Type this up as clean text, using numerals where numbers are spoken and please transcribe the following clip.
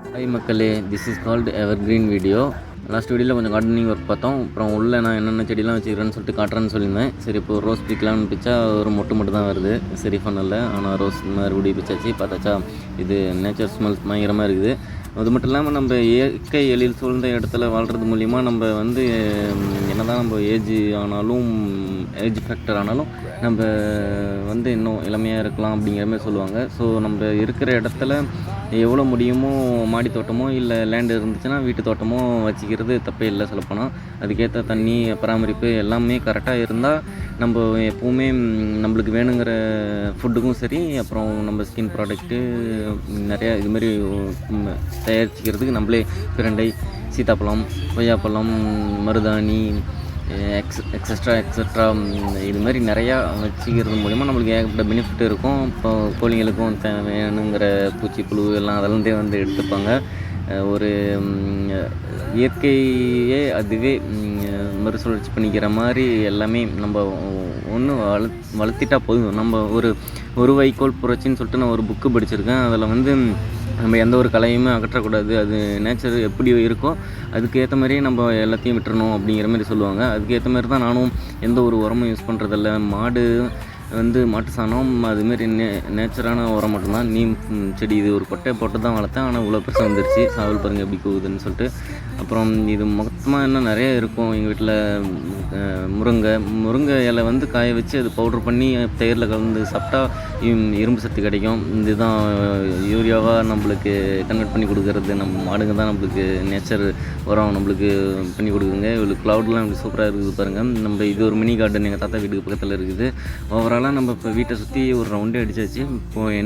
Hi மக்களே, this is called ever green video. Last வீடியோவில் கொஞ்சம் கார்டனிங் ஒர்க் பார்த்தோம். அப்புறம் உள்ளே நான் என்னென்ன செடிலாம் வச்சுக்கிறேன்னு சொல்லிட்டு காட்டுறேன்னு சொல்லியிருந்தேன். சரி, இப்போ ரோஸ் பிக்கலாம்னு பிச்சா ஒரு மொட்டு தான் வருது. சரி பண்ணல, ஆனால் ரோஸ் மறுபடியும் பிச்சாச்சு. பார்த்தாச்சா, இது நேச்சர் ஸ்மெல்ஸ் பயங்கரமாக இருக்குது. அது மட்டும் இல்லாமல் நம்ம இயற்கை எழில் சூழ்ந்த இடத்துல வாழ்கிறது மூலிமா நம்ம வந்து என்ன தான் நம்ம ஏஜ் ஃபேக்டர் ஆனாலும் நம்ம வந்து இன்னும் இளமையாக இருக்கலாம் அப்படிங்கிற மாதிரி சொல்லுவாங்க. ஸோ நம்ம இருக்கிற இடத்துல எவ்வளோ முடியுமோ மாடி தோட்டமோ இல்லை லேண்டு இருந்துச்சுன்னா வீட்டு தோட்டமோ வச்சுக்கிறது தப்பே இல்லை சொல்லப்போனால். அதுக்கேற்ற தண்ணி பராமரிப்பு எல்லாமே கரெக்டாக இருந்தால் நம்ம எப்போவுமே நம்மளுக்கு வேணுங்கிற ஃபுட்டுக்கும் சரி, அப்புறம் நம்ம ஸ்கின் ப்ராடக்ட்டு நிறையா இதுமாரி தயாரிச்சிக்கிறதுக்கு நம்மளே பிரண்டை, சீத்தாப்பழம், கொய்யாப்பழம், மருதாணி, எக்ஸட்ரா இது மாதிரி நிறையா வச்சுக்கிறது மூலிமா நம்மளுக்கு ஏகப்பட்ட பெனிஃபிட் இருக்கும். இப்போ கோழிங்களுக்கும் வேணுங்கிற பூச்சி புழு எல்லாம் அதெல்லாம் வந்து எடுத்துப்பாங்க. ஒரு இயற்கையே அதுவே மறுசுழற்சி பண்ணிக்கிற மாதிரி எல்லாமே நம்ம ஒன்று வளர்த்திட்டா போதும். நம்ம ஒரு வைக்கோல் புரட்சின்னு சொல்லிட்டு நான் ஒரு புக்கு படிச்சிருக்கேன். அதில் வந்து நம்ம எந்த ஒரு கலையுமே அகற்றக்கூடாது, அது நேச்சர் எப்படி இருக்கோ அதுக்கு ஏற்ற மாதிரியே நம்ம எல்லாத்தையும் விட்டுறணும் அப்படிங்கிற மாதிரி சொல்லுவாங்க. அதுக்கு ஏற்ற மாதிரி தான் நானும் எந்த ஒரு உரமும் யூஸ் பண்ணுறதில்ல. மாட்டு சாணம் அதுமாரி நேச்சரான உரம் மட்டும்தான். நீம் செடி இது ஒரு கொட்டையை போட்டு தான் வளர்த்தேன், ஆனால் இவ்வளோ பெருசாக வந்துருச்சு. சாவல் பாருங்கள் எப்படி போகுதுன்னு சொல்லிட்டு. அப்புறம் இது மொத்தமாக இன்னும் நிறைய இருக்கும் எங்கள் வீட்டில். முருங்கை இலை வந்து காய வச்சு அது பவுட்ரு பண்ணி தயிரில் கலந்து சாப்பிட்டா இரும்பு சத்து கிடைக்கும். இதுதான் யூரியாவாக நம்மளுக்கு கன்வெர்ட் பண்ணி கொடுக்குறது. நம்ம மாடுங்க தான் நம்மளுக்கு நேச்சர் உரம் நம்மளுக்கு பண்ணி கொடுக்குங்க. இவ்வளோ க்ளவுட்லாம் இப்படி சூப்பராக இருக்குது பாருங்கள். நம்ம இது ஒரு மினி கார்டன் எங்கள் தாத்தா வீட்டுக்கு பக்கத்தில் இருக்குது. ஓவராலாக நம்ம இப்போ வீட்டை சுற்றி ஒரு ரவுண்டே அடித்தாச்சு. இப்போது